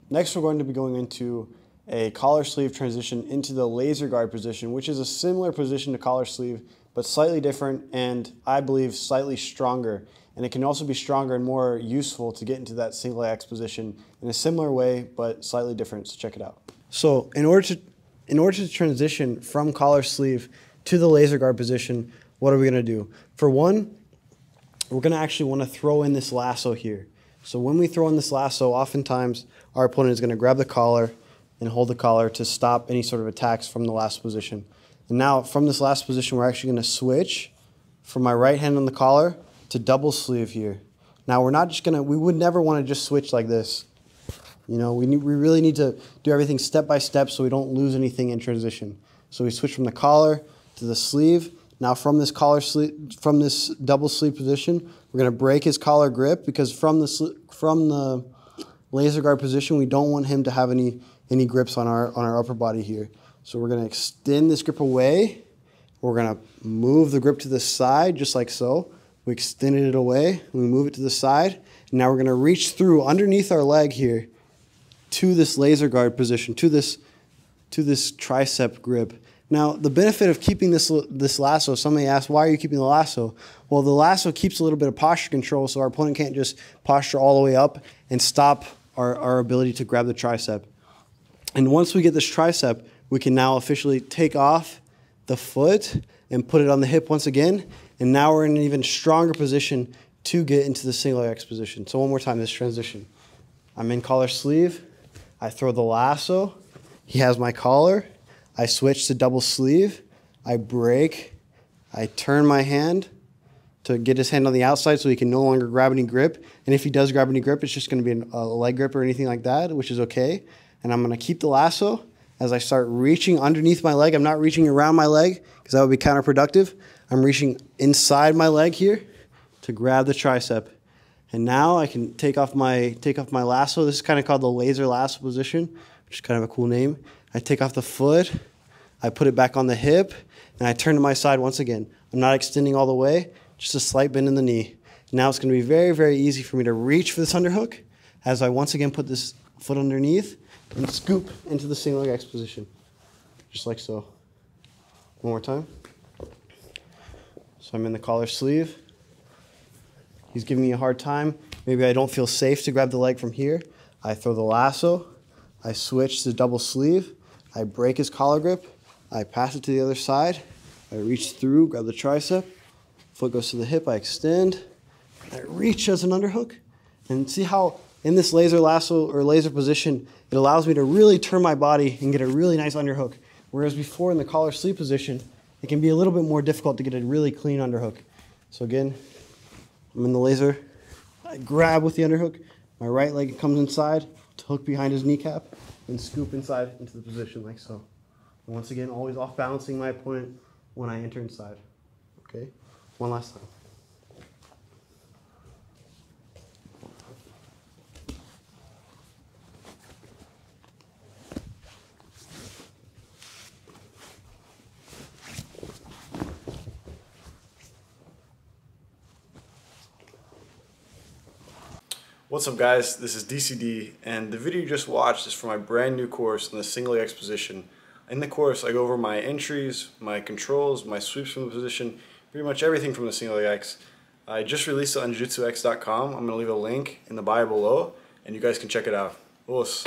Next, we're going to be going into a collar sleeve transition into the laser guard position, which is a similar position to collar sleeve, but slightly different and I believe slightly stronger. And it can also be stronger and more useful to get into that single X position in a similar way, but slightly different. So check it out. So in order to transition from collar sleeve to the laser guard position, what are we going to do? For one, we're going to actually want to throw in this lasso here. So when we throw in this lasso, oftentimes our opponent is going to grab the collar and hold the collar to stop any sort of attacks from the lasso position. And now from this lasso position, we're actually going to switch from my right hand on the collar to double sleeve here. Now we're not just going to, we would never want to just switch like this. You know, we really need to do everything step by step so we don't lose anything in transition. So we switch from the collar to the sleeve. Now from this from this double sleeve position, we're going to break his collar grip because from the laser guard position, we don't want him to have any grips on our upper body here. So we're going to extend this grip away. We're going to move the grip to the side just like so. We extended it away. We move it to the side. And now we're going to reach through underneath our leg here to this laser guard position, to this tricep grip. Now, the benefit of keeping this lasso, somebody asked, why are you keeping the lasso? Well, the lasso keeps a little bit of posture control so our opponent can't just posture all the way up and stop our ability to grab the tricep. And once we get this tricep, we can now officially take off the foot and put it on the hip once again. And now we're in an even stronger position to get into the single X position. So one more time, this transition. I'm in collar sleeve. I throw the lasso. He has my collar. I switch to double sleeve. I break. I turn my hand to get his hand on the outside so he can no longer grab any grip. And if he does grab any grip, it's just going to be a leg grip or anything like that, which is okay. And I'm going to keep the lasso as I start reaching underneath my leg. I'm not reaching around my leg because that would be counterproductive. I'm reaching inside my leg here to grab the tricep. And now I can take off my lasso. This is kind of called the laser lasso position, which is kind of a cool name. I take off the foot, I put it back on the hip, and I turn to my side once again. I'm not extending all the way, just a slight bend in the knee. Now it's going to be very, very easy for me to reach for this underhook as I once again put this foot underneath and scoop into the single X position, just like so. One more time. So I'm in the collar sleeve. He's giving me a hard time. Maybe I don't feel safe to grab the leg from here. I throw the lasso. I switch to double sleeve. I break his collar grip. I pass it to the other side. I reach through, grab the tricep. Foot goes to the hip. I extend. I reach as an underhook. And see how in this laser lasso or laser position, it allows me to really turn my body and get a really nice underhook. Whereas before in the collar sleeve position, it can be a little bit more difficult to get a really clean underhook. So again, I'm in the laser. I grab with the underhook. My right leg comes inside to hook behind his kneecap and scoop inside into the position like so. And once again, always off balancing my opponent when I enter inside. Okay, one last time. What's up guys, this is DCD and the video you just watched is for my brand new course on the single X position. In the course I go over my entries, my controls, my sweeps from the position, pretty much everything from the single X. I just released it on jitsux.com. I'm going to leave a link in the bio below and you guys can check it out. Vamos!